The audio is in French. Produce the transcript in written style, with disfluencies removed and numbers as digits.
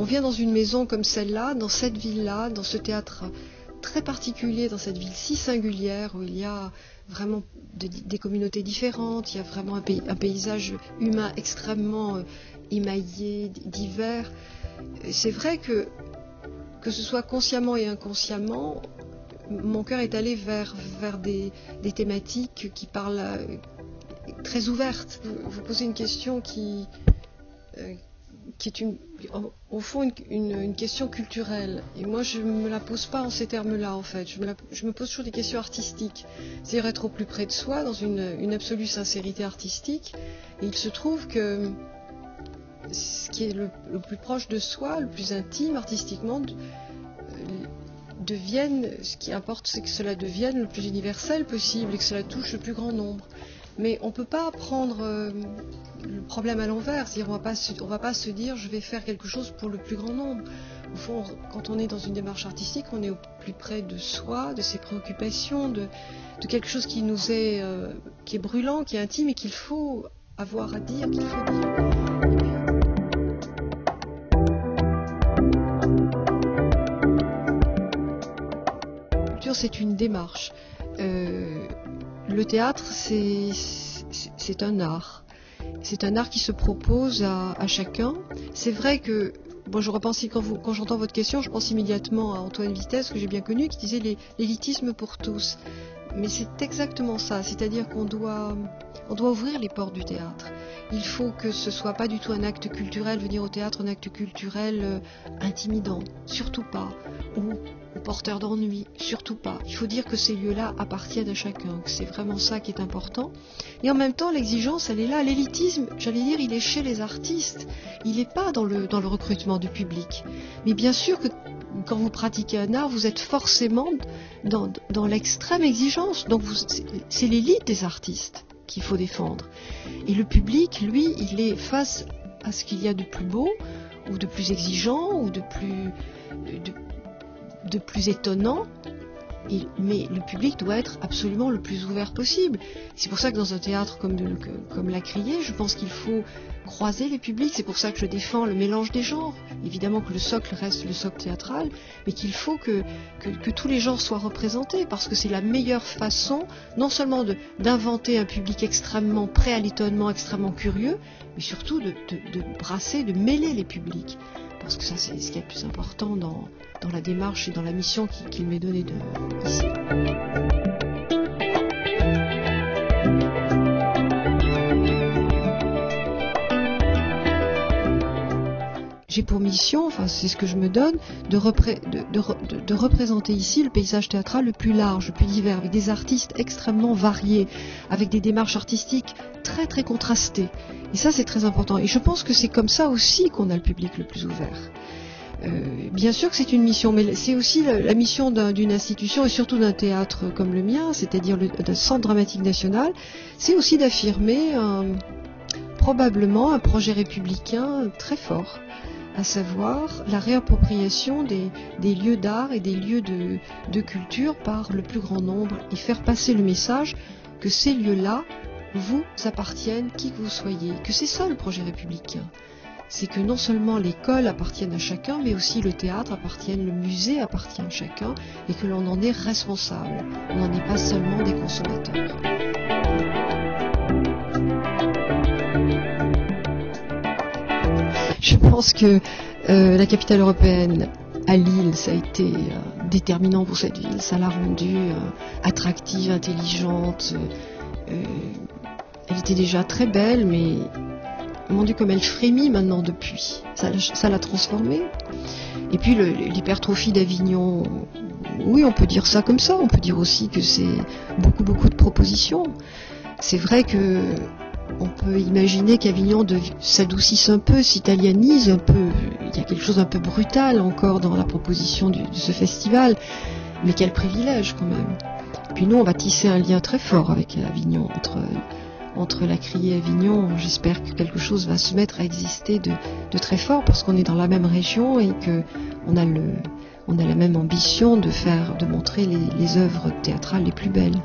vient dans une maison comme celle-là, dans cette ville-là, dans ce théâtre très particulier, dans cette ville si singulière où il y a vraiment des communautés différentes, il y a vraiment un paysage humain extrêmement émaillé, divers. C'est vrai que ce soit consciemment et inconsciemment, mon cœur est allé vers des thématiques qui parlent très ouvertes. Vous posez une question qui est au fond une question culturelle. Et moi, je ne me la pose pas en ces termes-là, en fait. Je me pose toujours des questions artistiques. C'est-à-dire être au plus près de soi, dans une absolue sincérité artistique. Et il se trouve que ce qui est le plus proche de soi, le plus intime artistiquement, ce qui importe, c'est que cela devienne le plus universel possible et que cela touche le plus grand nombre. Mais on ne peut pas prendre le problème à l'envers, c'est-à-dire on va pas se dire je vais faire quelque chose pour le plus grand nombre. Au fond, quand on est dans une démarche artistique, on est au plus près de soi, de ses préoccupations, de quelque chose qui est brûlant, qui est intime et qu'il faut avoir à dire, qu'il faut dire. La culture, c'est une démarche. Le théâtre, c'est un art. C'est un art qui se propose à chacun. C'est vrai que, bon, je repense, quand j'entends votre question, je pense immédiatement à Antoine Vitesse, que j'ai bien connu, qui disait l'élitisme pour tous. Mais c'est exactement ça, c'est-à-dire qu'on doit ouvrir les portes du théâtre. Il faut que ce soit pas du tout un acte culturel, venir au théâtre, un acte culturel intimidant, surtout pas, ou porteur d'ennui, surtout pas. Il faut dire que ces lieux-là appartiennent à chacun, que c'est vraiment ça qui est important. Et en même temps, l'exigence, elle est là. L'élitisme, j'allais dire, il est chez les artistes. Il n'est pas dans le recrutement du public. Mais bien sûr que quand vous pratiquez un art, vous êtes forcément dans l'extrême exigence. Donc c'est l'élite des artistes qu'il faut défendre. Et le public, lui, il est face à ce qu'il y a de plus beau, ou de plus exigeant, ou de plus étonnant. Mais le public doit être absolument le plus ouvert possible. C'est pour ça que dans un théâtre comme La Criée, je pense qu'il faut croiser les publics. C'est pour ça que je défends le mélange des genres. Évidemment que le socle reste le socle théâtral, mais qu'il faut que tous les genres soient représentés, parce que c'est la meilleure façon, non seulement d'inventer un public extrêmement prêt à l'étonnement, extrêmement curieux, mais surtout de brasser, de mêler les publics. Parce que ça, c'est ce qui est le plus important dans la démarche et dans la mission qu'il m'est donnée ici. J'ai pour mission, enfin c'est ce que je me donne, de représenter ici le paysage théâtral le plus large, le plus divers, avec des artistes extrêmement variés, avec des démarches artistiques très très contrastées. Et ça c'est très important. Et je pense que c'est comme ça aussi qu'on a le public le plus ouvert. Bien sûr que c'est une mission, mais c'est aussi la mission d'une institution et surtout d'un théâtre comme le mien, c'est-à-dire d'un centre dramatique national, c'est aussi d'affirmer probablement un projet républicain très fort, à savoir la réappropriation des lieux d'art et des lieux de culture par le plus grand nombre et faire passer le message que ces lieux-là vous appartiennent, qui que vous soyez, que c'est ça le projet républicain. C'est que non seulement l'école appartienne à chacun, mais aussi le théâtre appartienne, le musée appartient à chacun, et que l'on en est responsable. On n'en est pas seulement des consommateurs. Je pense que la capitale européenne à Lille, ça a été déterminant pour cette ville. Ça l'a rendue attractive, intelligente. Elle était déjà très belle, mais mon Dieu, comme elle frémit maintenant depuis. Ça l'a transformée. Et puis l'hypertrophie d'Avignon, oui, on peut dire ça comme ça. On peut dire aussi que c'est beaucoup de propositions. C'est vrai que on peut imaginer qu'Avignon s'adoucisse un peu, s'italianise un peu. Il y a quelque chose d'un peu brutal encore dans la proposition de ce festival. Mais quel privilège quand même. Puis nous, on va tisser un lien très fort avec Avignon, entre La Criée et Avignon. J'espère que quelque chose va se mettre à exister de très fort, parce qu'on est dans la même région et qu'on a la même ambition de montrer les œuvres théâtrales les plus belles.